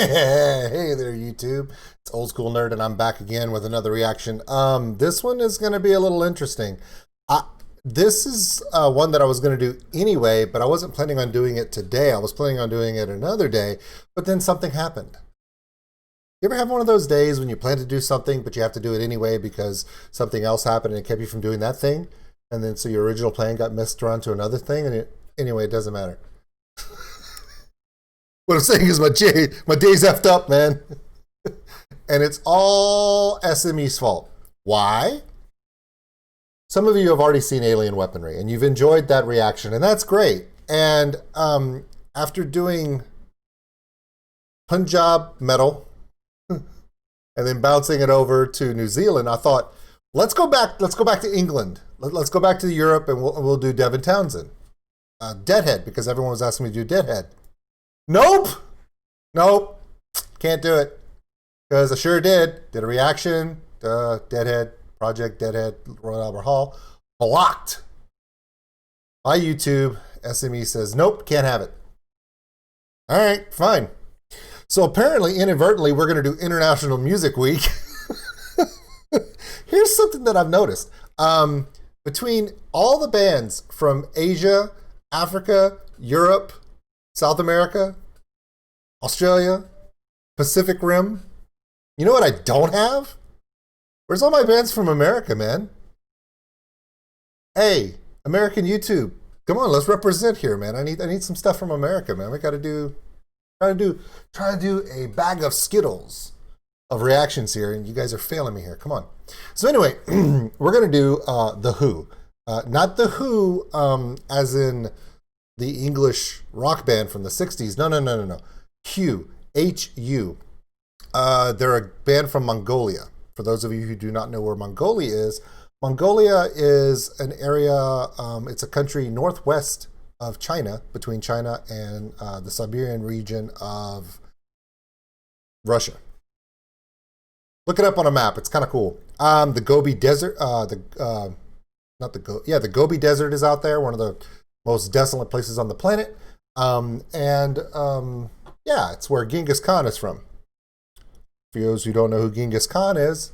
Hey there, YouTube. It's OldSkuleNerd, and I'm back again with another reaction. This one is going to be a little interesting. This is one that I was going to do anyway, but I wasn't planning on doing it today. I was planning on doing it another day, but then something happened. You ever have one of those days when you plan to do something, but you have to do it anyway because something else happened and it kept you from doing that thing? And then so your original plan got messed around to another thing, and anyway, it doesn't matter. What I'm saying is my day's effed up, man. And it's all SME's fault. Why? Some of you have already seen Alien Weaponry, and you've enjoyed that reaction, and that's great. And after doing Punjab metal, and then bouncing it over to New Zealand, I thought, let's go back to England. Let's go back to Europe, and we'll do Devin Townsend. Deadhead, because everyone was asking me to do Deadhead. Nope. Can't do it. Because I sure did. Did a reaction. Deadhead. Project Deadhead. Royal Albert Hall. Blocked. My YouTube. SME says, nope, can't have it. All right, fine. So apparently, inadvertently, we're going to do International Music Week. Here's something that I've noticed. Between all the bands from Asia, Africa, Europe, South America, Australia, Pacific Rim. You know what I don't have? Where's all my bands from America, man? Hey, American YouTube. Come on, let's represent here, man. I need some stuff from America, man. We gotta try to do a bag of Skittles of reactions here, and you guys are failing me here. Come on. So anyway, we're gonna do The Who. Not The Who as in the English rock band from the 60s. No. Hu, H-U. They're a band from Mongolia. For those of you who do not know where Mongolia is an area, it's a country northwest of China, between China and the Siberian region of Russia. Look it up on a map. It's kind of cool. The Gobi Desert, the Gobi Desert is out there, one of the most desolate places on the planet. Yeah, it's where Genghis Khan is from. For those who don't know who Genghis Khan is,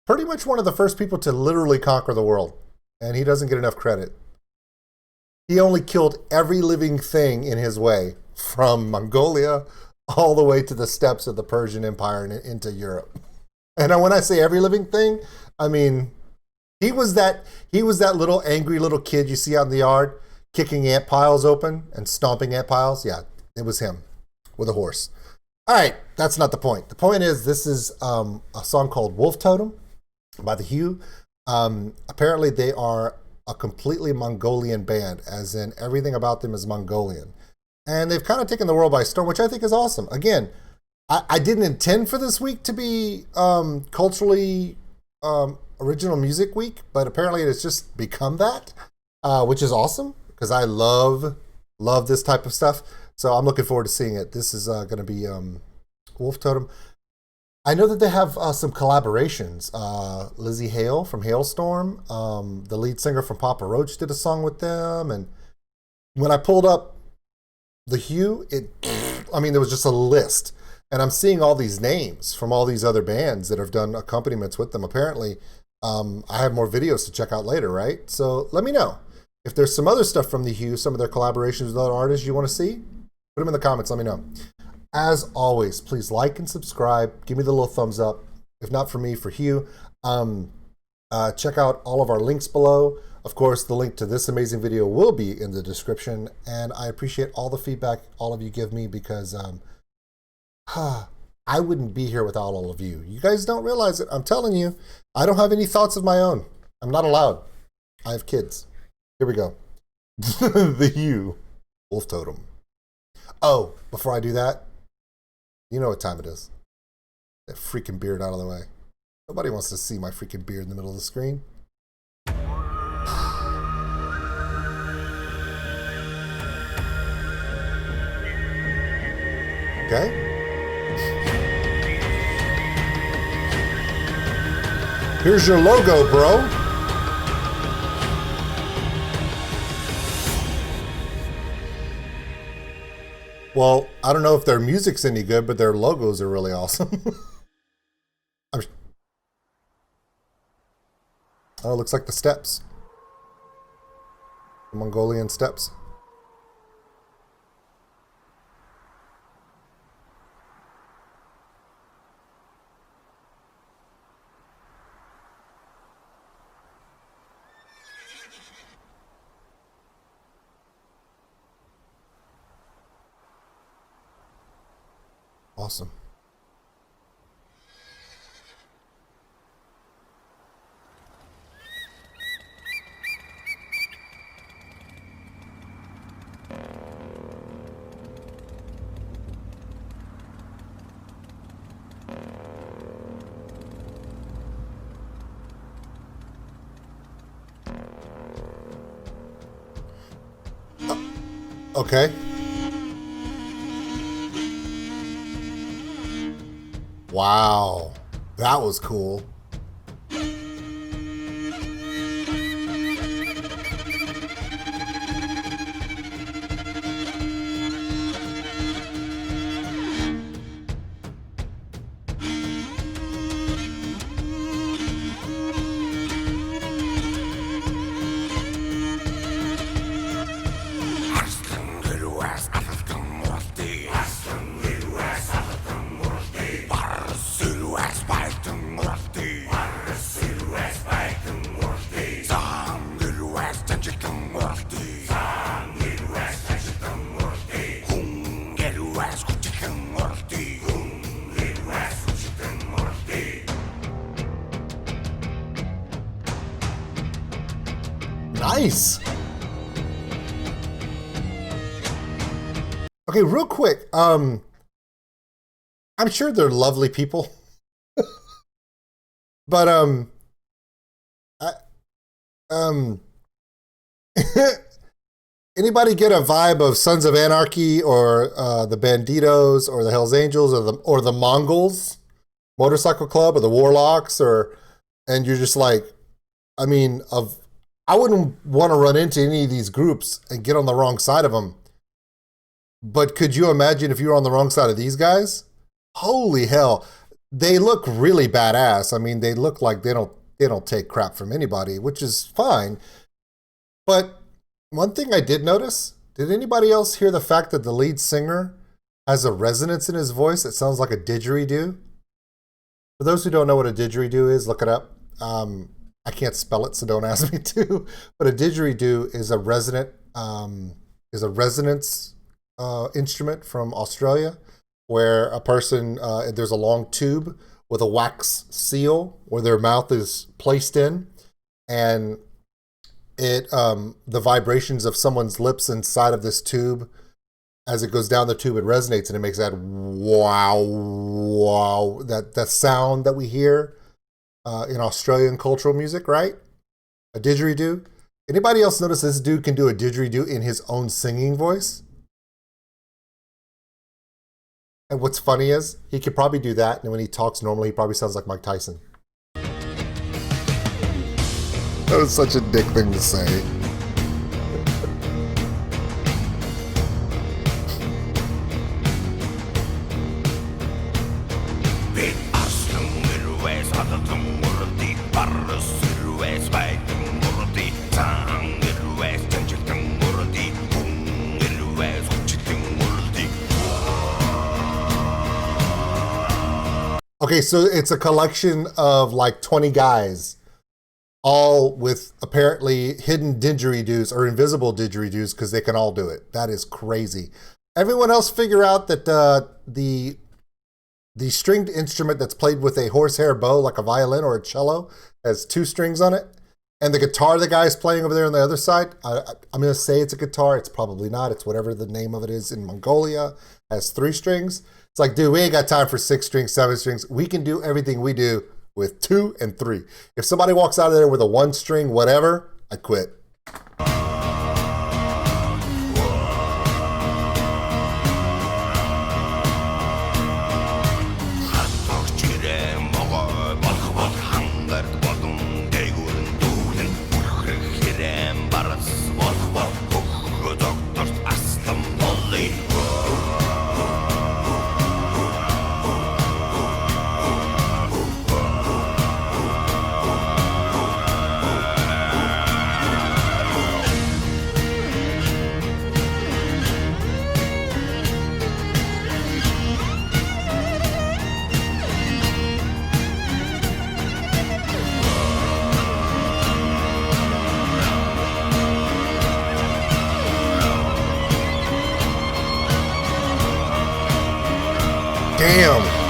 pretty much one of the first people to literally conquer the world. And he doesn't get enough credit. He only killed every living thing in his way, from Mongolia all the way to the steppes of the Persian Empire and into Europe. And when I say every living thing, I mean, he was that little angry little kid you see out in the yard kicking ant piles open and stomping ant piles. Yeah, it was him with a horse. All right, that's not the point. The point is this is a song called Wolf Totem by The Who. Apparently they are a completely Mongolian band, as in everything about them is Mongolian. And they've kind of taken the world by storm, which I think is awesome. Again, I didn't intend for this week to be culturally original music week, but apparently it has just become that, which is awesome because I love this type of stuff. So I'm looking forward to seeing it. This is going to be Wolf Totem. I know that they have some collaborations. Lizzie Hale from Hailstorm, the lead singer from Papa Roach, did a song with them. And when I pulled up The Who, there was just a list. And I'm seeing all these names from all these other bands that have done accompaniments with them. Apparently, I have more videos to check out later, right? So let me know. If there's some other stuff from The Who, some of their collaborations with other artists you want to see, put them in the comments, let me know. As always, please like and subscribe. Give me the little thumbs up. If not for me, for Hugh. Check out all of our links below. Of course, the link to this amazing video will be in the description. And I appreciate all the feedback all of you give me because I wouldn't be here without all of you. You guys don't realize it. I'm telling you, I don't have any thoughts of my own. I'm not allowed. I have kids. Here we go. The Who, Wolf Totem. Oh, before I do that, you know what time it is. That freaking beard out of the way. Nobody wants to see my freaking beard in the middle of the screen. Okay. Here's your logo, bro. Well, I don't know if their music's any good, but their logos are really awesome. I'm, oh, it looks like the steps. The Mongolian steps. Awesome. Okay. Wow. That was cool. Nice. Okay, real quick. I'm sure they're lovely people, but I, anybody get a vibe of Sons of Anarchy or the Banditos or the Hells Angels or the Mongols Motorcycle Club or the Warlocks and you're just like, I mean, I wouldn't want to run into any of these groups and get on the wrong side of them. But could you imagine if you were on the wrong side of these guys? Holy hell. They look really badass. I mean, they look like they don't take crap from anybody, which is fine. But one thing I did notice, did anybody else hear the fact that the lead singer has a resonance in his voice that sounds like a didgeridoo? For those who don't know what a didgeridoo is, look it up. I can't spell it, so don't ask me to. But a didgeridoo is a resonance instrument from Australia, where a person there's a long tube with a wax seal where their mouth is placed in, and it the vibrations of someone's lips inside of this tube, as it goes down the tube, it resonates and it makes that wow, that sound that we hear in Australian cultural music, right? A didgeridoo. Anybody else notice this dude can do a didgeridoo in his own singing voice? And what's funny is he could probably do that, and when he talks normally, he probably sounds like Mike Tyson. That was such a dick thing to say. Okay, so it's a collection of like 20 guys, all with apparently hidden didgeridoos or invisible didgeridoos because they can all do it. That is crazy. Everyone else figure out that the stringed instrument that's played with a horsehair bow, like a violin or a cello, has 2 strings on it. And the guitar the guy's playing over there on the other side, I'm going to say it's a guitar. It's probably not. It's whatever the name of it is in Mongolia, has 3 strings. It's like, dude, we ain't got time for 6 strings, 7 strings. We can do everything we do with 2 and 3. If somebody walks out of there with a 1 string, whatever, I quit. Damn.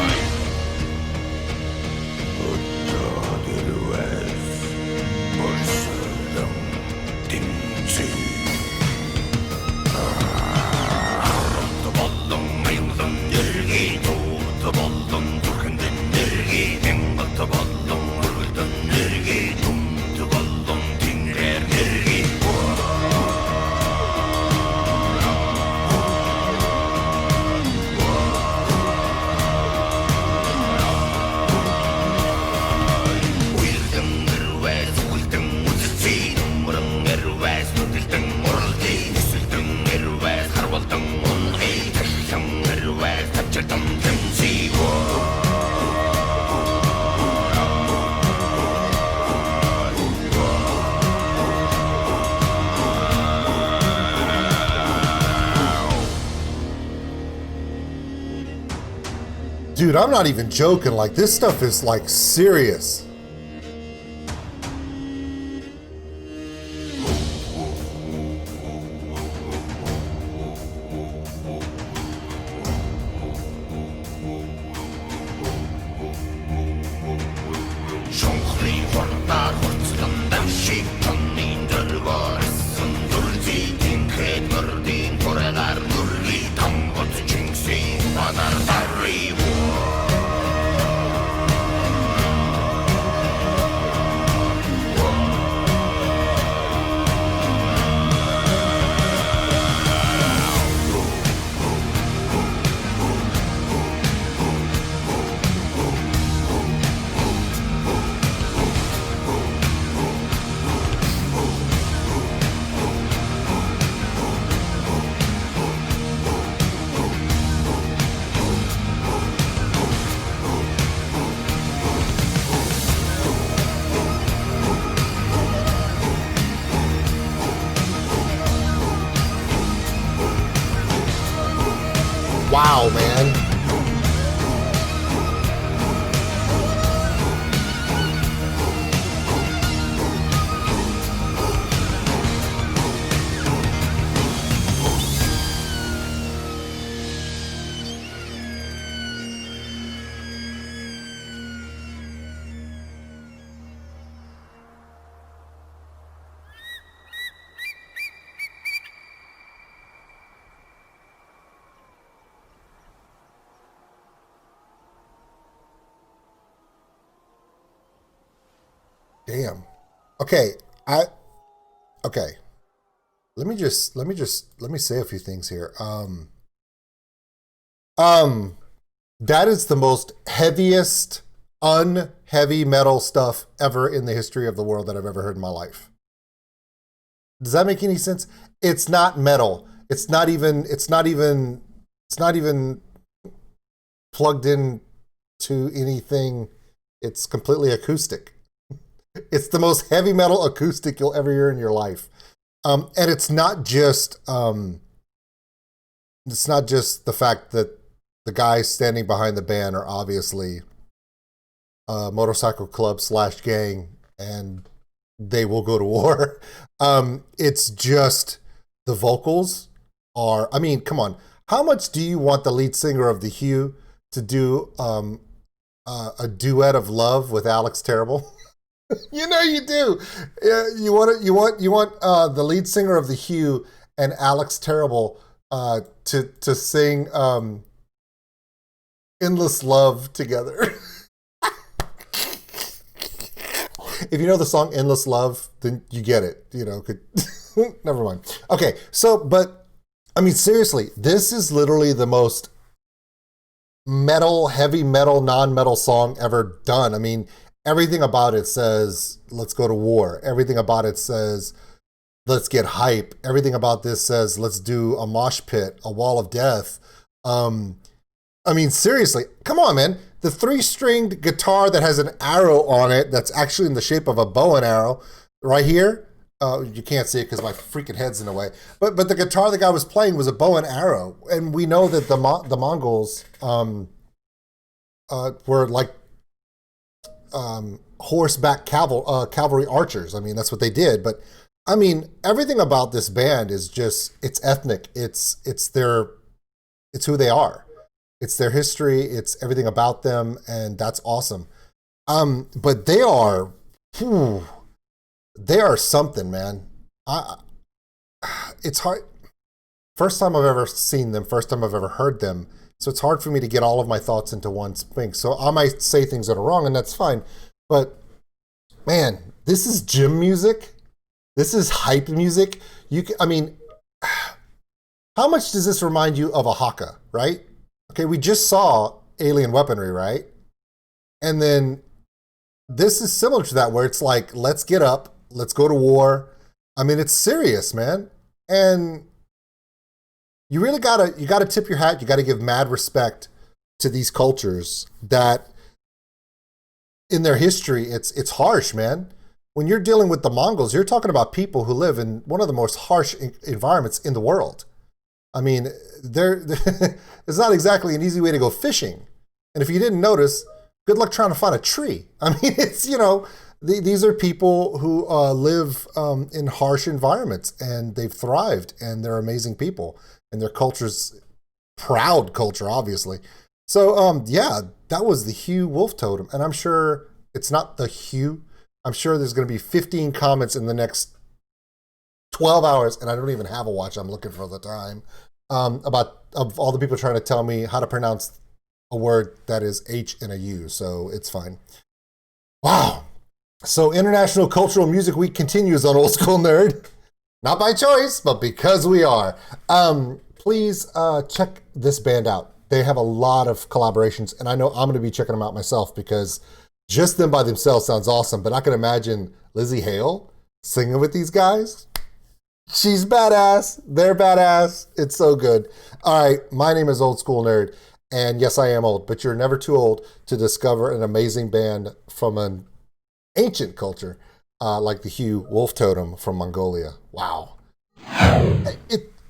Dude, I'm not even joking. Like, this stuff is like serious. Wow, man. Damn. Okay, okay. Let me say a few things here. That is the most heaviest unheavy metal stuff ever in the history of the world that I've ever heard in my life. Does that make any sense? It's not metal. It's not even plugged in to anything. It's completely acoustic. It's the most heavy metal acoustic you'll ever hear in your life. And it's not just the fact that the guys standing behind the band are obviously a motorcycle club / gang, and they will go to war. It's just the vocals are, I mean, come on. How much do you want the lead singer of The Hue to do a duet of love with Alex Terrible? You know you do. You want the lead singer of The Hue and Alex Terrible to sing Endless Love together. If you know the song Endless Love, then you get it. You know, never mind. Okay, so, but, I mean, seriously, this is literally the most metal, heavy metal, non-metal song ever done. I mean, everything about it says, let's go to war. Everything about it says, let's get hype. Everything about this says, let's do a mosh pit, a wall of death. I mean, seriously, come on, man. The 3-stringed guitar that has an arrow on it that's actually in the shape of a bow and arrow right here. You can't see it because my freaking head's in the way. But the guitar the guy was playing was a bow and arrow. And we know that the Mongols were like horseback cavalry archers. I mean, that's what they did. But I mean, everything about this band is just, it's ethnic. It's who they are. It's their history. It's everything about them, and that's awesome. But they are, whew, they are something, man. I, it's hard. First time I've ever seen them. First time I've ever heard them. So it's hard for me to get all of my thoughts into one thing. So I might say things that are wrong, and that's fine. But man, this is gym music. This is hype music. I mean, how much does this remind you of a haka, right? Okay, we just saw alien weaponry, right? And then this is similar to that, where it's like, let's get up, let's go to war. I mean, it's serious, man. And you really gotta tip your hat. You gotta give mad respect to these cultures that in their history, it's harsh, man. When you're dealing with the Mongols, you're talking about people who live in one of the most harsh environments in the world. I mean, it's not exactly an easy way to go fishing. And if you didn't notice, good luck trying to find a tree. I mean, it's, these are people who live in harsh environments, and they've thrived, and they're amazing people, and their culture's proud culture, obviously. So, yeah, that was the Hugh wolf totem. And I'm sure it's not the Hugh. I'm sure there's going to be 15 comments in the next 12 hours, and I don't even have a watch. I'm looking for the time, of all the people trying to tell me how to pronounce a word that is H and a U, so it's fine. Wow. So International Cultural Music Week continues on Old School Nerd. Not by choice, but because we are. Please check this band out. They have a lot of collaborations, and I know I'm going to be checking them out myself, because just them by themselves sounds awesome, but I can imagine Lizzie Hale singing with these guys. She's badass. They're badass. It's so good. All right, my name is Old School Nerd, and yes, I am old, but you're never too old to discover an amazing band from an ancient culture like the Hugh wolf totem from Mongolia. Wow.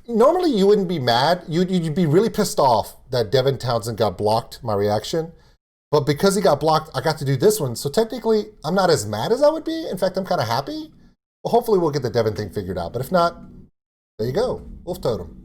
Normally you wouldn't be mad. You'd be really pissed off that Devin Townsend got blocked, my reaction. But because he got blocked, I got to do this one. So technically, I'm not as mad as I would be. In fact, I'm kind of happy. Well, hopefully we'll get the Devin thing figured out. But if not, there you go. Wolf totem.